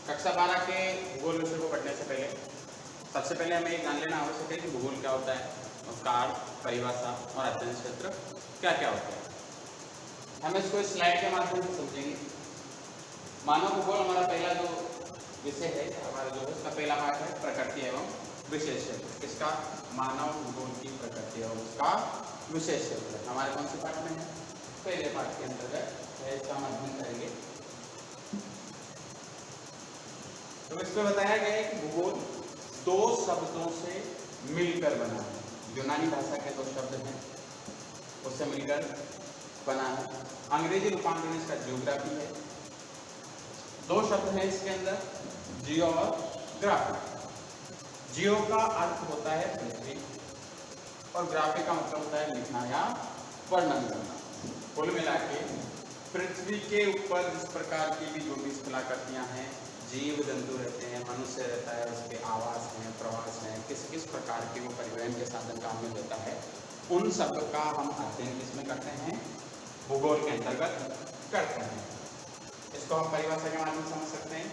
कक्षा 12 के भूगोल विषय को पढ़ने से पहले सबसे पहले हमें ये जान लेना आवश्यक है कि भूगोल क्या होता है, उसका अर्थ, परिभाषा और अध्ययन क्षेत्र क्या क्या होता है। हम इसको इस स्लाइड के माध्यम से समझेंगे। मानव भूगोल हमारा पहला जो विषय है, हमारा जो है उसका पहला पाठ है प्रकृति एवं विशेष क्षेत्र। इसका मानव भूगोल की प्रकृति एवं उसका विशेष क्षेत्र हमारे कौन से पाठ में है? पहले पाठ के अंतर्गत है, इसका हम अध्ययन करेंगे। तो इसमें बताया गया है कि भूगोल दो शब्दों से मिलकर बना है। यूनानी भाषा के दो शब्द हैं, उससे मिलकर बना है। अंग्रेजी रूपांतरण इसका जियोग्राफी है। दो शब्द हैं इसके अंदर, जियो और ग्राफी। जियो का अर्थ होता है पृथ्वी और ग्राफी का मतलब होता है लिखना या वर्णन करना। कुल मिला के पृथ्वी के ऊपर जिस प्रकार की भी जो भी स्थलाकृतियां हैं, जीव जंतु रहते हैं, मनुष्य रहता है, उसके आवास हैं, प्रवास हैं, किस किस प्रकार के वो परिवहन के साधन काम में होता है, उन सब का हम अध्ययन किसमें करते हैं? भूगोल के अंतर्गत करते हैं। इसको हम परिभाषा के माध्यम से समझ सकते हैं।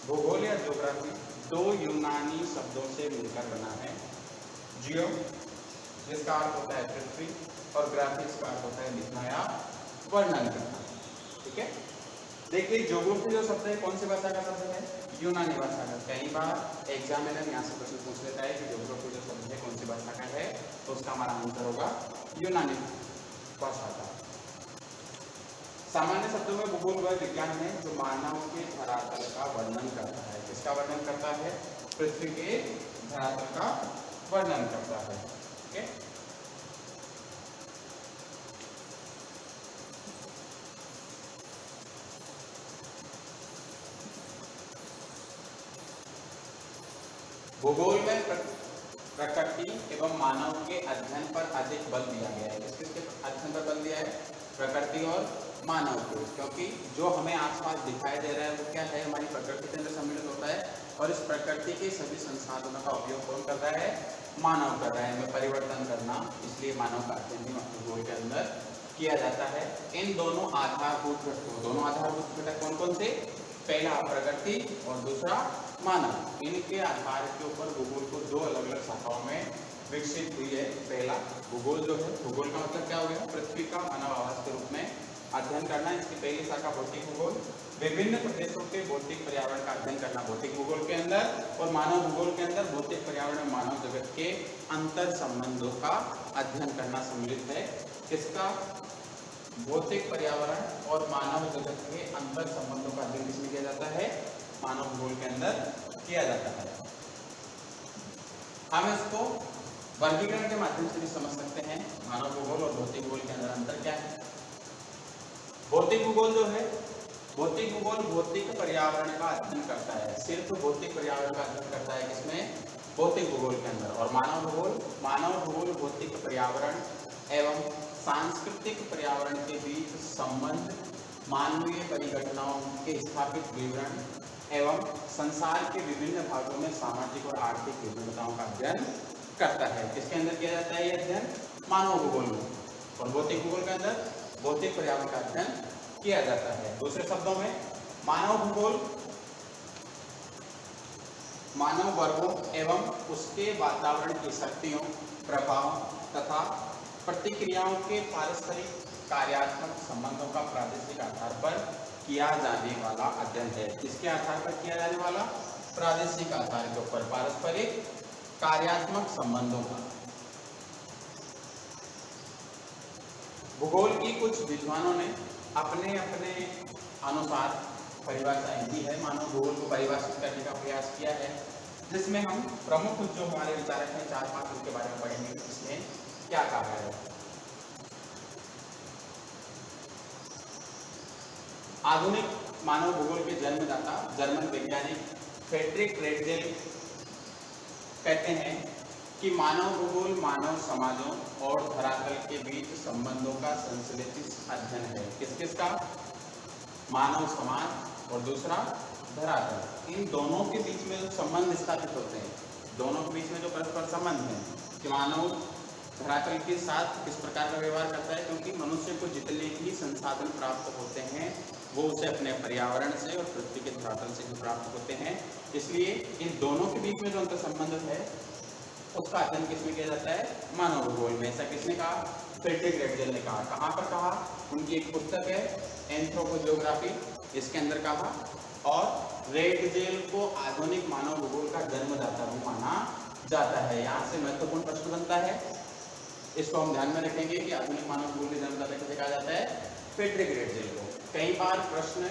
भूगोल या ज्योग्राफी दो यूनानी शब्दों से मिलकर बना है। जियो जिसका अर्थ होता है पृथ्वी और ग्राफिक्स का अर्थ होता है लिखना या वर्णन करना। ठीक है, देखिए ज्योग्राफी जो शब्द है कौन सी भाषा का शब्द है? यूनानी भाषा का। कई बार एग्जामिनर यहाँ से प्रश्न पूछ लेता है कि ज्योग्राफी जो शब्द है कौन सी भाषा का है, तो उसका हमारा आंसर होगा यूनानी भाषा का। सामान्य शब्दों में भूगोल वह विज्ञान है जो मानव के धरातल का वर्णन करता है। किसका वर्णन करता है? पृथ्वी के धरातल का वर्णन करता है। ठीक है, भूगोल में प्रकृति एवं मानव के अध्ययन पर अधिक बल दिया गया है। किसके अध्ययन पर बल दिया है? प्रकृति और मानव को, क्योंकि जो हमें आसपास दिखाई दे रहा है वो क्या है? हमारी प्रकृति के अंदर सम्मिलित होता है और इस प्रकृति के सभी संसाधनों का उपयोग कौन कर रहा है? मानव कर रहा है। इनमें परिवर्तन करना, इसलिए मानव का अध्ययन भी भूगोल के अंदर किया जाता है। इन दोनों आधारभूत घटक कौन कौन से? पहला प्रकृति और दूसरा मानव। इनके आधार के ऊपर भूगोल को दो अलग अलग शाखाओं में विकसित हुई है। पहला भूगोल जो है, भूगोल का मतलब क्या हो गया? पृथ्वी का मानव आवास के रूप में अध्ययन करना। इसकी पहली शाखा भौतिक भूगोल, विभिन्न प्रदेशों के भौतिक पर्यावरण का अध्ययन करना भौतिक भूगोल के अंदर। और मानव भूगोल के अंदर भौतिक पर्यावरण और मानव जगत के अंतर संबंधों का अध्ययन करना सम्मिलित है। किसका? भौतिक पर्यावरण और मानव जगत के अंतर संबंधों का अध्ययन किसमें किया जाता है? मानव भूगोल के अंदर किया जाता है। हम इसको वर्गीकरण के माध्यम से भी समझ सकते हैं। मानव भूगोल और भौतिक भूगोल के अंदर अंतर क्या है? भौतिक भूगोल जो है, भौतिक भूगोल भौतिक पर्यावरण का अध्ययन करता है, सिर्फ भौतिक पर्यावरण का अध्ययन करता है। किसमें? भौतिक भूगोल के अंदर। और मानव भूगोल भौतिक पर्यावरण एवं सांस्कृतिक पर्यावरण के बीच संबंध, मानवीय परिघटनाओं के स्थापित विवरण एवं संसार के विभिन्न भागों में सामाजिक और आर्थिक विभिन्नताओं का अध्ययन करता है। किसके अंदर किया जाता है ये अध्ययन? मानव भूगोल में। और भौतिक भूगोल के अंदर भौतिक पर्यावरण का अध्ययन किया जाता है। दूसरे शब्दों में मानव भूगोल मानव वर्गों एवं उसके वातावरण की शक्तियों, प्रभाव तथा प्रतिक्रियाओं के पारस्परिक कार्यात्मक संबंधों का प्रादेशिक आधार पर किया जाने वाला अध्ययन है। किसके आधार पर किया जाने वाला? प्रादेशिक आधार के ऊपर पारस्परिक कार्यात्मक संबंधों का। भूगोल की कुछ विद्वानों ने अपने अपने अनुसार परिभाषाएं दी है, मानव भूगोल को परिभाषित करने का प्रयास किया है, जिसमें हम प्रमुख जो हमारे विचारक हैं 4-5 उनके बारे में पढ़ेंगे। इसमें क्या कहा है? आधुनिक मानव भूगोल के जन्मदाता जर्मन वैज्ञानिक फ्रेडरिक रेटजेल कहते हैं कि मानव भूगोल मानव समाजों और धरातल के बीच संबंधों का संश्लेषित अध्ययन है। किस किस का? मानव समाज और दूसरा धरातल। इन दोनों के बीच में जो संबंध स्थापित होते हैं, दोनों के बीच में जो परस्पर संबंध है कि मानव धरातल के साथ किस प्रकार का व्यवहार करता है, क्योंकि मनुष्य को जितने भी संसाधन प्राप्त होते हैं वो उसे अपने पर्यावरण से और पृथ्वी के धरातल से प्राप्त होते हैं। इसलिए इन दोनों के बीच में जो अंतर संबंध है उसका अध्ययन किसमें किया जाता है? मानव भूगोल में। ऐसा किसने कहा? फ्रेडरिक रेटजेल ने कहा। कहाँ पर कहा? उनकी एक पुस्तक है एंथ्रोपोजियोग्राफी, इसके अंदर कहा। और रेटजेल को आधुनिक मानव भूगोल का जन्मदाता भी माना जाता है। यहाँ से महत्वपूर्ण प्रश्न बनता है, इसको हम ध्यान में रखेंगे कि आधुनिक मानव भूगोल के जन्मदाता किसे कहा जाता है? फ्रेडरिक रेटजेल को। कई बार प्रश्न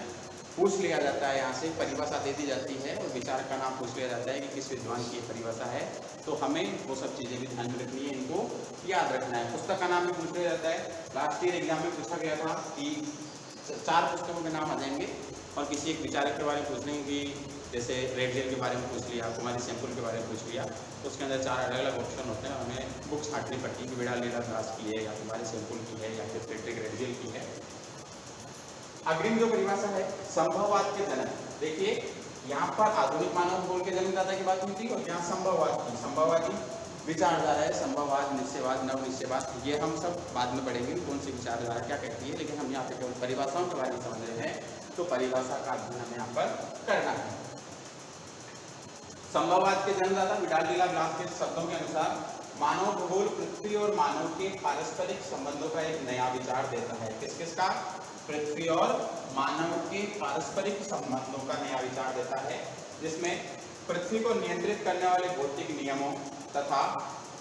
पूछ लिया जाता है, यहाँ से परिभाषा दे दी जाती है और विचारक का नाम पूछ लिया जाता है कि किस विद्वान की परिभाषा है, तो हमें वो सब चीज़ें भी ध्यान में रखनी है, इनको याद रखना है। पुस्तक का नाम भी पूछ लिया जाता है। लास्ट ईयर एग्जाम में पूछा गया था कि 4 पुस्तकों के नाम आ जाएंगे और किसी एक विचारक के बारे में पूछ लेंगे कि जैसे रेटजेल के बारे में पूछ लिया, कुमारी सैमुअल के बारे में पूछ लिया, तो उसके अंदर 4 अलग अलग ऑप्शन होते हैं। हमें बुक छांटनी पड़ती है कि विडाल लीला दास की है या कुमारी सैमुअल की है या फिर फ्रेडरिक रेटजेल की है। अग्रिम जो परिभाषा है संभववाद के जनक, देखिए यहाँ पर आधुनिक मानव भूगोल के जन्मदाता की बात हुई थी और यहाँ संभववाद की, संभववादी विचारधारा है। संभववाद, निश्चयवाद, नव निश्चयवाद, ये हम सब बाद में पढ़ेंगे कौन सी विचारधारा क्या कहती है, लेकिन हम यहाँ पे केवल परिभाषाओं के बारे में समझ रहे हैं, तो परिभाषा का अध्ययन हमें यहाँ पर करना है। संभववाद के जन्मदाता विडाल लीला ब्लास के शब्दों के अनुसार मानव भूगोल पृथ्वी और मानव के पारस्परिक संबंधों का एक नया विचार देता है। किस किस का? पृथ्वी और मानव के पारस्परिक संबंधों का नया विचार देता है, जिसमें पृथ्वी को नियंत्रित करने वाले भौतिक नियमों तथा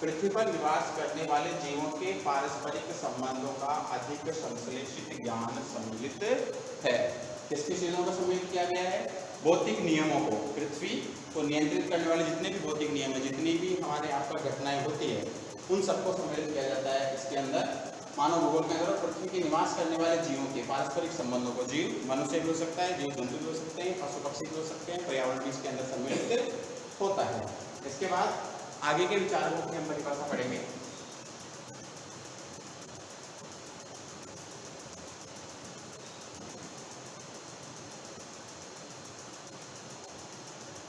पृथ्वी पर निवास करने वाले जीवों के पारस्परिक संबंधों का अधिक संश्लेषित ज्ञान सम्मिलित है। किसकी चीजों को सम्मिलित किया गया है? भौतिक नियमों को, पृथ्वी को नियंत्रित करने वाले जितने भी भौतिक नियम है, जितनी भी हमारे यहाँ पर घटनाएं होती है, उन सबको सम्मिलित किया जाता है इसके अंदर, मानव भूगोल के अंदर। पृथ्वी के निवास करने वाले जीवों के पारस्परिक संबंधों को, जीव मनुष्य भी हो सकता है, जीव जंतु भी हो सकते हैं, पशु पक्षी भी हो सकते हैं, पर्यावरण भी इसके अंदर सम्मिलित होता है। इसके बाद आगे के विचारों की हम परिभाषा पढ़ेंगे।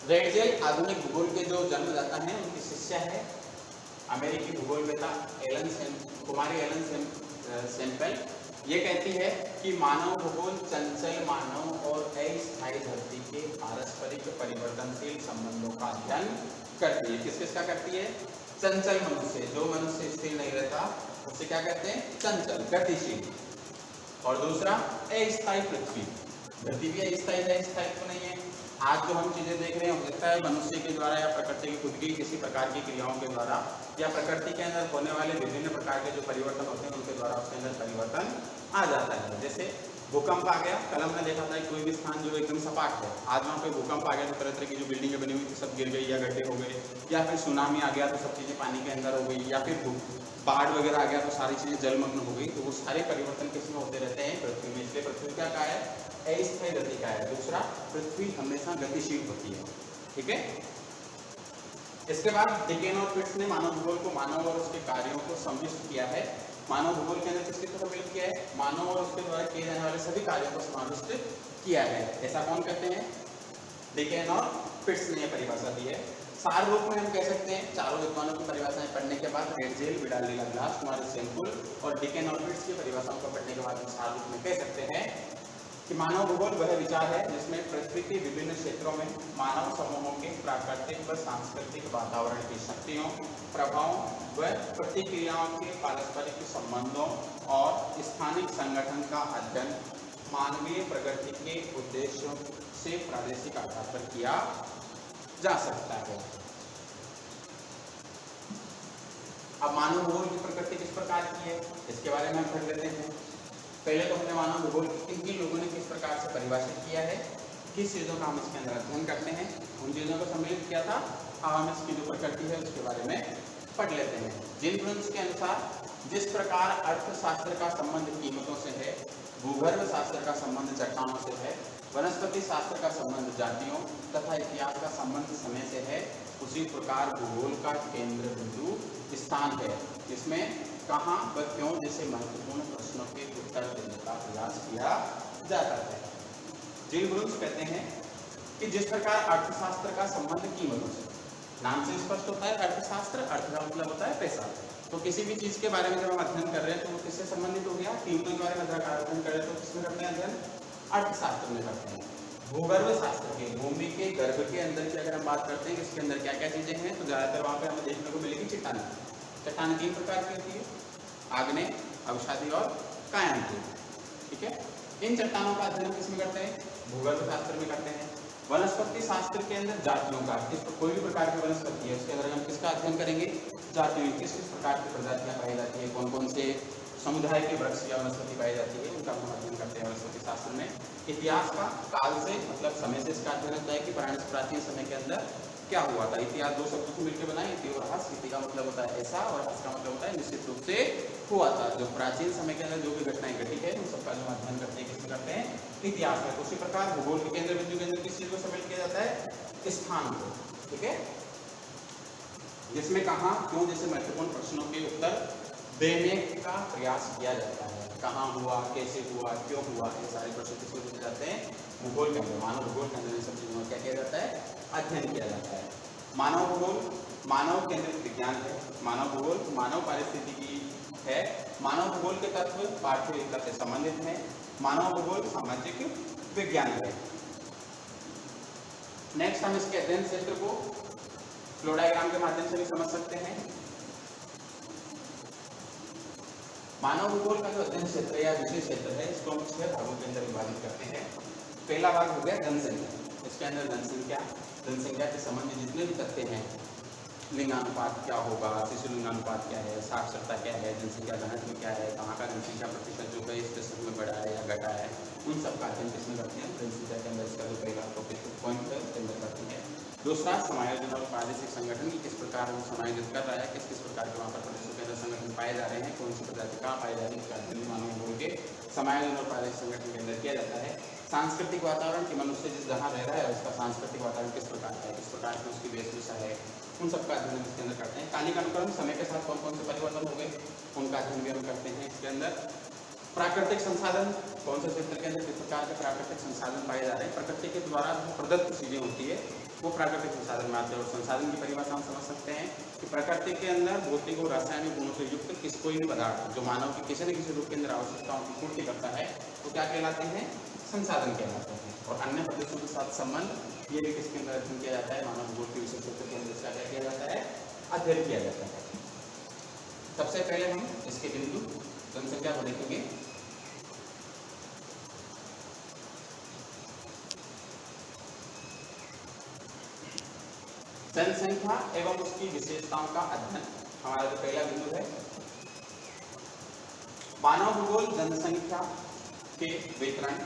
रेटजेल आधुनिक भूगोल के जो जन्मदाता हैं, उनकी शिष्या है अमेरिकी भूगोलवेत्ता कुमारी एलन सैमुअल। ये कहती है कि मानव भूगोल चंचल मानव और अस्थायी धरती के पारस्परिक परिवर्तनशील संबंधों का अध्ययन करती है। किस किस का करती है? चंचल मनुष्य, जो मनुष्य स्थिर नहीं रहता उसे क्या कहते हैं? चंचल, गतिशील। और दूसरा अस्थायी पृथ्वी, धरती भी अस्थायी है, स्थायित्व नहीं है। आज जो हम चीजें देख रहे हैं, हो सकता है मनुष्य के द्वारा या प्रकृति की खुद की किसी प्रकार की क्रियाओं के द्वारा या प्रकृति के अंदर होने वाले विभिन्न प्रकार के जो परिवर्तन होते हैं उनके द्वारा उसके अंदर परिवर्तन आ जाता है। जैसे भूकंप आ गया, कल हमने देखा था कोई भी स्थान जो एकदम सपाट है, आज वहाँ पे भूकंप आ गया तो तरह तरह की जो बिल्डिंगें बनी हुई थी सब गिर गई या गड्ढे हो गए, या फिर सुनामी आ गया तो सब चीज़ें पानी के अंदर हो गई, या फिर बाढ़ वगैरह आ गया तो सारी चीज़ें जलमग्न हो गई। तो वो सारे परिवर्तन किसमें होते रहते हैं? पृथ्वी में। इसलिए पृथ्वी क्या कहा है? अस्थायी गति का है। दूसरा, पृथ्वी हमेशा गतिशील होती है। ठीक है। इसके बाद डिकेन और पिट्स ने मानव भूगोल को मानव और उसके कार्यों को सम्मिलित किया है। मानव भूगोल के अंदर किसके को सम्मिलित किया है? मानव और उसके द्वारा किए जाने वाले सभी कार्यों को समाविष्ट किया है। ऐसा कौन कहते हैं? डिकेन और पिट्स ने यह परिभाषा दी है। सार रूप में हम कह सकते हैं, चारों विद्वानों की परिभाषाएं पढ़ने के बाद, रेटजेल, विडाल लीला ब्लास, कुमारी सैमुअल और डिकेन और पिट्स की परिभाषाओं को पढ़ने के बाद हम सार रूप में कह सकते हैं कि मानव भूगोल वह विचार है जिसमें पृथ्वी के विभिन्न क्षेत्रों में मानव समूहों के प्राकृतिक व सांस्कृतिक वातावरण की शक्तियों, प्रभावों व प्रतिक्रियाओं के पारस्परिक संबंधों और स्थानिक संगठन का अध्ययन मानवीय प्रगति के उद्देश्यों से प्रादेशिक आधार पर किया जा सकता है। अब मानव भूगोल की प्रकृति किस प्रकार की है, इसके बारे में हम पढ़ लेते हैं। पहले तो हमने मानव भूगोल किन किन लोगों ने किस प्रकार से परिभाषित किया है, किस चीज़ों का हम इसके अंदर अध्ययन करते हैं, उन चीज़ों को सम्मिलित किया था। अब हम इसकी जो प्रकृति है उसके बारे में पढ़ लेते हैं। जिन ब्रुन्स के अनुसार जिस प्रकार अर्थशास्त्र का संबंध कीमतों से है, भूगर्भ शास्त्र का संबंध चट्टानों से है, वनस्पति शास्त्र का संबंध जातियों तथा इतिहास का संबंध समय से है, उसी प्रकार भूगोल का केंद्र बिंदु स्थान है, जिसमें कहाँ व क्यों जैसे महत्वपूर्ण प्रश्नों के उत्तर देने का प्रयास किया जाता है। जिल ब्रुन्स कहते हैं कि जिस प्रकार अर्थशास्त्र का संबंध कीमतों से, नाम से स्पष्ट होता है अर्थशास्त्र, अर्थ का मतलब होता है पैसा। तो किसी भी चीज़ के बारे में जब हम अध्ययन कर रहे हैं तो वो किससे संबंधित हो गया? कीमतों के बारे में अध्ययन कर रहे हैं तो किसमें करते हैं अध्ययन? अर्थशास्त्र में करते हैं। भूगर्भ शास्त्र के, भूमि के गर्भ के अंदर की अगर हम बात करते हैं कि इसके अंदर क्या क्या चीजें हैं, तो ज्यादातर वहां पे हमें देखने को मिलेगी चट्टान। चट्टान 3 प्रकार की होती है, आग्नेय, अवसादी और कायांतिक। ठीक है, इन चट्टानों का अध्ययन किसमें करते हैं? भूगर्भ शास्त्र में करते हैं। वनस्पति शास्त्र के अंदर जातियों का, कोई भी प्रकार की वनस्पति है उसके अंदर हम किसका अध्ययन करेंगे? जातियों, किस किस प्रकार की प्रजातियां पाई जाती है, कौन कौन से समुदाय के वृक्ष या वनस्पति पाई जाती है, उनका हम अध्ययन करते हैं वनस्पति शास्त्र में। इतिहास का, काल से मतलब समय से इसका अध्ययन होता है कि प्राचीन समय के अंदर क्या हुआ था। इतिहास दो शब्दों से मिलकर बना है, इति और हास। इति का मतलब होता है ऐसा और हास का मतलब होता है निश्चित रूप से हुआ था। जो प्राचीन समय के अंदर जो भी घटनाएं घटी है उन सबका जो अध्ययन करते हैं किसमें करते हैं? इतिहास में। उसी प्रकार भूगोल के केंद्र बिंदु के अंदर किस चीज को शामिल किया जाता है? स्थान को। ठीक है, जिसमें कहाँ, क्यों जैसे महत्वपूर्ण प्रश्नों के उत्तर देने का प्रयास किया जाता है। कहाँ हुआ, कैसे हुआ, क्यों हुआ, ये सारे प्रश्न किसको पूछे जाते हैं? भूगोल के अंदर, मानव भूगोल के अंदर इन सब चीजों का क्या किया जाता है? अध्ययन किया जाता है। मानव भूगोल मानव केंद्रित विज्ञान है। मानव भूगोल मानव पारिस्थितिकी है। मानव भूगोल के तत्व पाठ्य विद्या से संबंधित है। मानव भूगोल सामाजिक विज्ञान है। नेक्स्ट हम इसके अध्ययन क्षेत्र को फ्लो डायग्राम के माध्यम से भी समझ सकते हैं। मानव भूगोल का जो अध्ययन क्षेत्र या विषय क्षेत्र है इसको हम 6 भागों के अंदर विभाजित करते हैं। पहला भाग हो गया जनसंख्या। इसके अंदर जनसंख्या के संबंध में जितने भी तथ्य हैं, लिंगानुपात क्या होगा, शिशु लिंगानुपात क्या है, साक्षरता क्या है, जनसंख्या घनत्व क्या है, कहाँ का जनसंख्या प्रतिशत जो है इस दशक में बढ़ा है या घटा है, उन सब का अध्ययन किसमें करते हैं? जनसंख्या के अंदर इसका जो पहला पॉइंट है उसके अंदर करते हैं। दूसरा समायोजन और प्रादेशिक संगठन की किस प्रकार वो समायोजित कर रहा है, किस किस प्रकार के वहाँ पर प्रदेशों के अंदर संगठन पाए जा रहे हैं, कौन सी प्रजाति कहाँ पाई जा रही है, इसका अध्ययन मानव भूगोल के समायोजन और प्रादेशिक संगठन के अंदर किया जाता है। सांस्कृतिक वातावरण कि मनुष्य जिस जहाँ रह रहा है उसका सांस्कृतिक वातावरण किस प्रकार का है, किस प्रकार की उसकी वेशभूषा है, उन सबका अध्ययन इसके अंदर करते हैं। कालिक अनुक्रम, समय के साथ कौन कौन से परिवर्तन हो गए उनका अध्ययन भी हम करते हैं इसके अंदर। प्राकृतिक संसाधन, कौन से क्षेत्र के अंदर किस प्रकार के प्राकृतिक संसाधन पाए जा रहे हैं, प्रकृति के द्वारा जो प्रदत्त चीजें होती है वो प्राकृतिक संसाधन में आते हैं। और संसाधन की परिभाषा हम समझ सकते हैं कि प्रकृति के अंदर भौतिक और रासायनिक गुणों से युक्त कोई भी पदार्थ जो मानव की किसी न किसी रूप के अंदर आवश्यकताओं की पूर्ति करता है वो क्या कहलाते हैं? संसाधन कहलाते हैं। और अन्य प्रदेशों के साथ संबंध ये भी किसके अंदर अध्ययन किया जाता है? मानव भूगोल के विषय क्षेत्र के अंदर इसका क्या किया जाता है? अध्ययन किया जाता है। सबसे पहले हम इसके बिंदु जनसंख्या को देखेंगे। जनसंख्या एवं उसकी विशेषताओं का अध्ययन हमारा जो पहला बिंदु है। मानव भूगोल जनसंख्या के वितरण,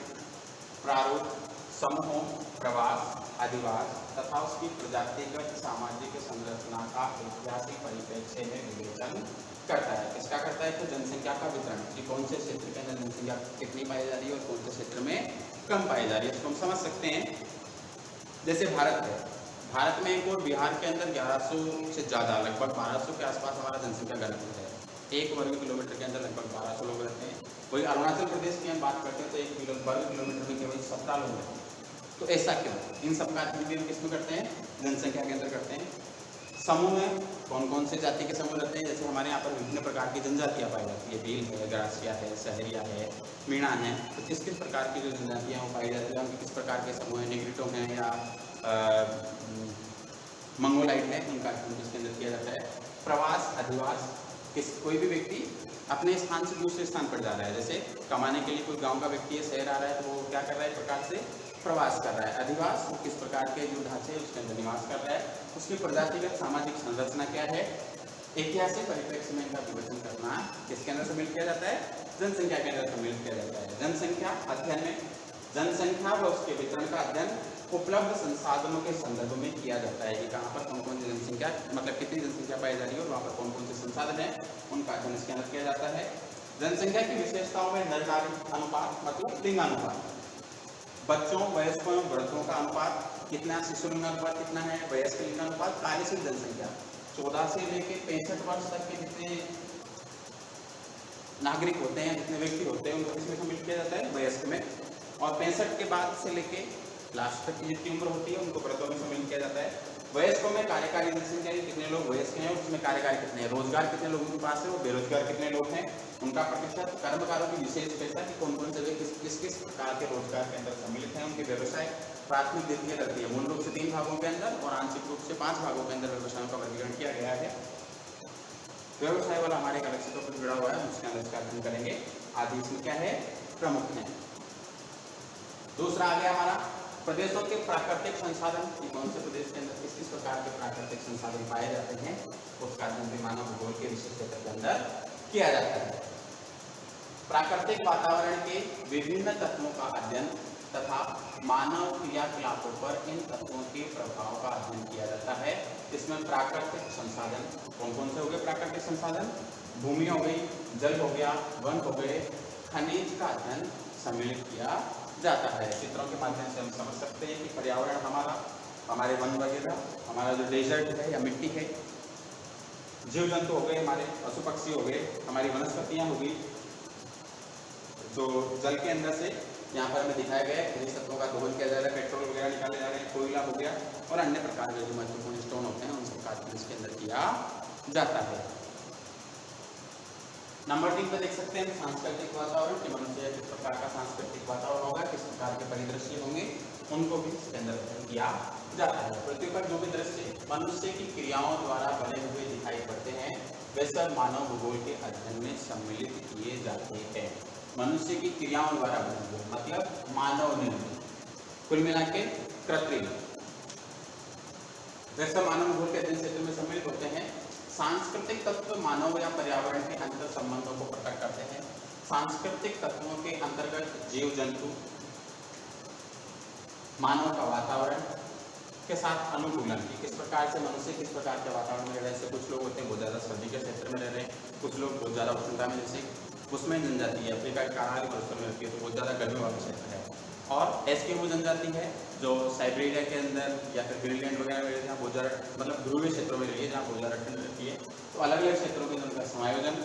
प्रारूप, समूहों, प्रवास, अधिवास तथा उसकी प्रजातिगत सामाजिक संरचना का ऐतिहासिक परिप्रेक्ष्य में विवेचन करता है। इसका करता है कि जनसंख्या का वितरण कि कौन से क्षेत्र के अंदर जनसंख्या कितनी पाई जा रही है और कौन से क्षेत्र में कम पाई जा रही है। इसको हम समझ सकते हैं। जैसे भारत है, भारत में एक और बिहार के अंदर 1100 से ज़्यादा, लगभग 1200 के आसपास हमारा जनसंख्या घनत्व है। 1 वर्ग किलोमीटर के अंदर लगभग 1200 लोग रहते हैं। वही अरुणाचल प्रदेश की हम बात करते हैं तो 1 वर्ग किलोमीटर में केवल 17 लोग रहते हैं। तो ऐसा क्यों? इन सब का अध्ययन हम किसमें करते हैं? जनसंख्या के अंदर करते हैं। समूह में कौन कौन से जाति के समूह रहते हैं? जैसे हमारे यहाँ पर विभिन्न प्रकार की जनजातियाँ पाई जाती है, भील है, ग्रासिया है, सहरिया है, मीणा है। तो किस किस प्रकार की जो जनजातियाँ वो पाई जाती है, उनके किस प्रकार के समूह है, निग्रिटो हैं या मंगोलाइट है, उनका अध्ययन इसके अंदर किया जाता है। प्रवास, अधिवास, कोई भी व्यक्ति अपने स्थान से दूसरे स्थान पर जा रहा है, जैसे कमाने के लिए कोई गांव का व्यक्ति है, शहर आ रहा है तो वो क्या कर रहा है? एक प्रकार से प्रवास कर रहा है। अधिवास, वो किस प्रकार के जो ढांचे उसके अंदर निवास कर रहा है, उसकी प्रजातिगत सामाजिक संरचना क्या है, ऐतिहासिक परिप्रेक्ष्य में इनका विवेचन करना किसके अंदर शामिल किया जाता है? जनसंख्या के अंदर शामिल किया जाता है। जनसंख्या अध्ययन में जनसंख्या व उसके वितरण का अध्ययन उपलब्ध संसाधनों के संदर्भ में किया जाता है कि कहाँ पर कौन कौन सी जनसंख्या, मतलब कितनी जनसंख्या पाई जा रही है और वहाँ पर कौन कौन से संसाधन है, उनका अध्ययन इसके अंदर किया जाता है। जनसंख्या की विशेषताओं में नर नारी अनुपात मतलब लिंगानुपात, बच्चों, वयस्कों एवं वृद्धों का अनुपात कितना, शिशु लिंगानुपात कितना है, वयस्क लिंगानुपात, कार्यशील जनसंख्या 14 से लेकर 65 वर्ष तक के जितने नागरिक होते हैं, जितने व्यक्ति होते हैं, उनको इसमें शामिल किया जाता है वयस्क में। और 65 के बाद से लेके लास्ट तक की जितनी उम्र होती है उनको वृद्धों में शामिल किया जाता है। वयस्कों में कार्यकारी जनसंख्या कितने लोग वयस्क हैं, उसमें कार्यकारी कितने हैं, रोजगार कितने लोगों के पास है और बेरोजगार कितने लोग हैं, उनका प्रतिशत, कर्मकारों की विशेष पेशा कि कौन कौन से किस किस प्रकार के रोजगार के अंदर सम्मिलित हैं, उनके व्यवसाय प्राथमिक, द्वितीय, तृतीय मूल रूप से 3 भागों के अंदर और आंशिक रूप से 5 भागों के अंदर व्यवसायों का वर्गीकरण किया गया है। व्यवसाय वाला हमारे एक अलग से टॉपिक जुड़ा हुआ है, उसके अंदर इसका अध्ययन करेंगे। आदि इसमें क्या है, प्रमुख है। दूसरा आ गया हमारा प्रदेशों के प्राकृतिक संसाधन, कि कौन से प्रदेश के अंदर किस किस प्रकार के प्राकृतिक संसाधन पाए जाते हैं, उसका अध्ययन मानव भूगोल के विषय क्षेत्र के अंदर किया जाता है। प्राकृतिक वातावरण के विभिन्न तत्वों का अध्ययन तथा मानव क्रियाकलापों पर इन तत्वों के प्रभाव का अध्ययन किया जाता है। इसमें प्राकृतिक संसाधन कौन कौन से हो गए, प्राकृतिक संसाधन भूमि हो गई, जल हो गया, वन हो गए, खनिज का अध्ययन सम्मिलित किया जाता है। चित्रों के माध्यम से हम समझ सकते हैं कि पर्यावरण हमारा, हमारे वन वगैरह, हमारा जो डेजर्ट है या मिट्टी है, जीव जंतु हो गए, हमारे पशु पक्षी हो गए, हमारी वनस्पतियां हो गई, जो जल के अंदर से यहाँ पर हमें दिखाया गया है खनिज तत्वों का दोहन किया जा रहा है, पेट्रोल वगैरह निकाले जा रहे हैं, कोयला हो गया और अन्य प्रकार के जो महत्वपूर्ण स्टोन होते हैं उन सब का अध्ययन इसके अंदर किया जाता है। नंबर 3 पे देख सकते हैं सांस्कृतिक वातावरण, कि मनुष्य किस प्रकार का सांस्कृतिक वातावरण होगा, किस प्रकार के परिदृश्य होंगे, उनको भी इसके अंदर अध्ययन किया जाता है। पृथ्वी पर जो भी दृश्य मनुष्य की क्रियाओं द्वारा बने हुए दिखाई पड़ते हैं वे सब मानव भूगोल के अध्ययन में सम्मिलित किए जाते हैं। मनुष्य की क्रियाओं द्वारा बने हुए मतलब मानव निर्मित, कुल मिला के कृत्रिम, वे सब मानव भूगोल के अध्ययन क्षेत्र में सम्मिलित होते हैं। सांस्कृतिक तत्व मानव या पर्यावरण के अंतर संबंधों को प्रकट करते हैं। सांस्कृतिक तत्वों के अंतर्गत जीव जंतु, मानव का वातावरण के साथ अनुकूलन, की किस प्रकार से मनुष्य किस प्रकार के वातावरण में रह रहे हैं। जैसे कुछ लोग होते हैं बहुत ज़्यादा सर्दी के क्षेत्र में रह रहे हैं, कुछ लोग बहुत ज़्यादा उष्णता में, जैसे उसमें जनजाति है अफ्रीका के काराहारी मरुस्थल में रहती है तो बहुत ज़्यादा गर्मी वाला क्षेत्र है। और एस्किमो जनजाति है जो साइबेरिया के अंदर या फिर ग्रीनलैंड वगैरह में जहाँ बहुत ज़्यादा मतलब ध्रुवीय क्षेत्रों में रही है, जहाँ बहुत ज़्यादा ठंड रहती है। तो अलग अलग क्षेत्रों के उनका समायोजन,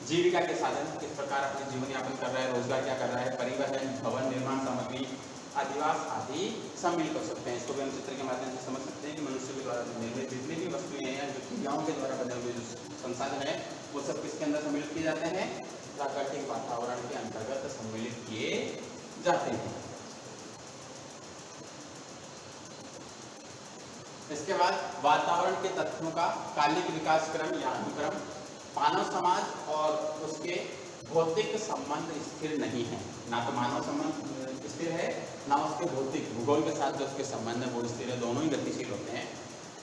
जीविका के साधन, किस प्रकार अपने जीवन यापन कर रहा है, रोजगार क्या कर रहा है, परिवहन, भवन निर्माण सामग्री, आदिवास आदि सम्मिलित हो सकते हैं। इसको भी हम चित्र के माध्यम से समझ सकते हैं कि मनुष्य के द्वारा निर्मित जितनी भी वस्तुएं हैं, जो क्रियाओं के द्वारा बने हुए जो संसाधन है, वो सब किसके अंदर सम्मिलित किए जाते हैं, प्राकृतिक वातावरण के अंतर्गत सम्मिलित किए जाते हैं। इसके बाद वातावरण के तत्वों का कालिक विकास क्रम या अनुक्रम। मानव समाज और उसके भौतिक संबंध स्थिर नहीं है, ना तो मानव संबंध स्थिर है ना उसके भौतिक भूगोल के साथ जो उसके संबंध है वो स्थिर है, दोनों ही गतिशील होते हैं।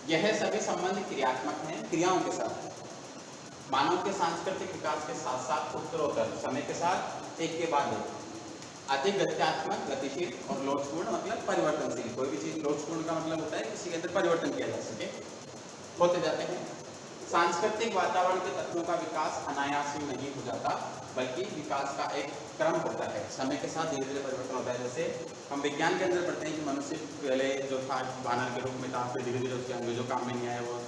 यह सभी संबंध क्रियात्मक हैं, क्रियाओं के साथ। मानव के सांस्कृतिक विकास के साथ साथ उत्तरोत्तर समय के साथ एक के बाद एक अधिक गत्यात्मक, गतिशील और लोचपूर्ण मतलब परिवर्तनशील। कोई भी चीज लोचपूर्ण का मतलब होता है किसी के अंदर परिवर्तन किया जा सके, होते जाते हैं। सांस्कृतिक वातावरण के तत्वों का विकास अनायासी नहीं हो जाता, बल्कि विकास का एक क्रम होता है, समय के साथ धीरे धीरे परिवर्तन होता है। जैसे हम विज्ञान के अंदर पढ़ते हैं कि मनुष्य पहले जो था वानर के रूप में था, फिर धीरे धीरे उसके अंग जो काम में नहीं आए वो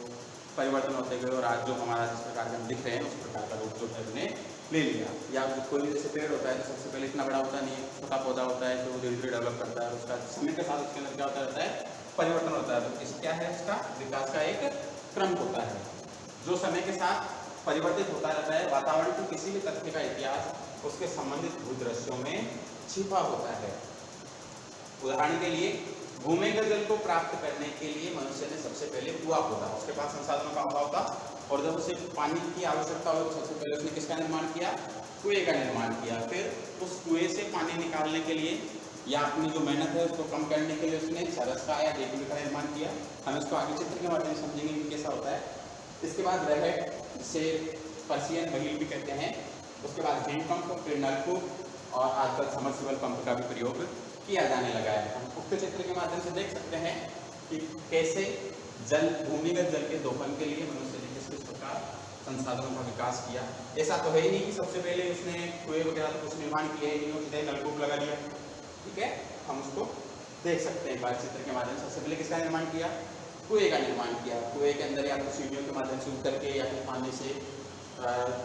परिवर्तन होते गए और आज जो हमारा जिस प्रकार के हम दिख रहे हैं उस प्रकार का रूप जो है उसने ले लिया। या कोई भी जैसे पेड़ होता है तो सबसे पहले इतना बड़ा होता नहीं है, छोटा पौधा होता है तो धीरे धीरे डेवलप करता है, उसका समय के साथ उसके अंदर क्या होता रहता है, परिवर्तन होता है। तो इस क्या है, उसका विकास का एक क्रम होता है जो समय के साथ परिवर्तित होता रहता है। वातावरण के किसी भी तथ्य का इतिहास उसके संबंधित भूदृश्यों में छिपा होता है। उदाहरण के लिए भूमिगत जल को प्राप्त करने के लिए मनुष्य ने सबसे पहले कुआं खोदा, उसके पास संसाधनों का अभाव था और जब उसे पानी की आवश्यकता हुई तो सबसे पहले उसने किसका निर्माण किया, कुएं का निर्माण किया। फिर उस कुएं से पानी निकालने के लिए या अपनी जो मेहनत है उसको कम करने के लिए उसने चरस का या डेकुल का निर्माण किया। हम इसको आगे चित्र के माध्यम से समझेंगे कि कैसा होता है। इसके बाद रेहेड, जिसे पर्सियन व्हील भी कहते हैं, उसके बाद हैंड पंप, फिर नलकूप और आजकल सबमर्सिबल पंप का भी प्रयोग किया जाने लगा है। हम उक्त चित्र के माध्यम से देख सकते हैं कि कैसे जल, भूमिगत जल के दोहन के लिए मनुष्य ने किस किस प्रकार संसाधनों का विकास किया। ऐसा तो है ही नहीं कि सबसे पहले उसने कुएं वगैरह तो कुछ निर्माण किया ही नहीं, उसने नलकूप लगा दिया। ठीक है, हम उसको देख सकते हैं बात चित्र के माध्यम से। सबसे पहले किसका निर्माण किया, कुएं का निर्माण किया। कुएं के अंदर या तो सीढ़ियों के माध्यम से उतर के या फिर पानी से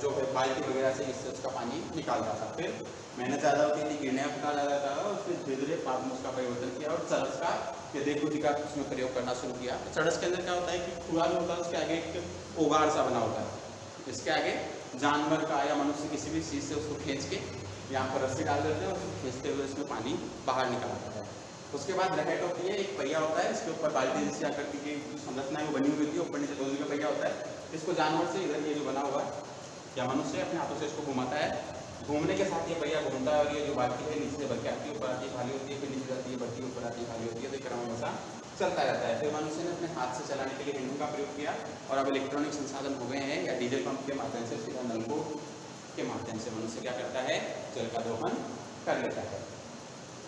जो है बाल्टी वगैरह से इससे उसका पानी निकालता था। फिर मेहनत ज़्यादा होती थी, गिरने फटा ज़्यादा था और फिर धीरे धीरे बाद में उसका परिवर्तन किया और चरस का या देखूदी का उसमें प्रयोग करना शुरू किया। चरस के अंदर क्या होता है कि कुआं जो होता है उसके आगे एक उगाड़ सा बना होता है, इसके आगे जानवर का या मनुष्य किसी भी चीज़ से उसको खींच के यहाँ पर रस्सी डाल देते हैं और उसको खींचते हुए उसमें पानी बाहर निकालता है। उसके बाद रहट होती है, एक पहिया होता है, इसके ऊपर बाल्टी जैसी आकृति की जो संरचना है वो बनी हुई होती है, ऊपर नीचे दोनों का पहिया होता है। इसको जानवर से इधर ये जो बना हुआ है या मनुष्य अपने हाथों से इसको घुमाता है, घूमने के साथ ये पहिया घूमता है और ये जो बाल्टी है नीचे से भर के आती है, ऊपर आती है खाली होती है, फिर नीचे जाती है बढ़ती है, ऊपर आती है खाली होती है, तो क्रम हमेशा चलता रहता है। फिर मनुष्य ने अपने हाथ से चलाने के लिए हैंडल का प्रयोग किया और अब इलेक्ट्रॉनिक संसाधन हो गए हैं या डीजल पंप के माध्यम से सीधा नलकूप के माध्यम से मनुष्य क्या करता है, जल का दोहन कर लेता है।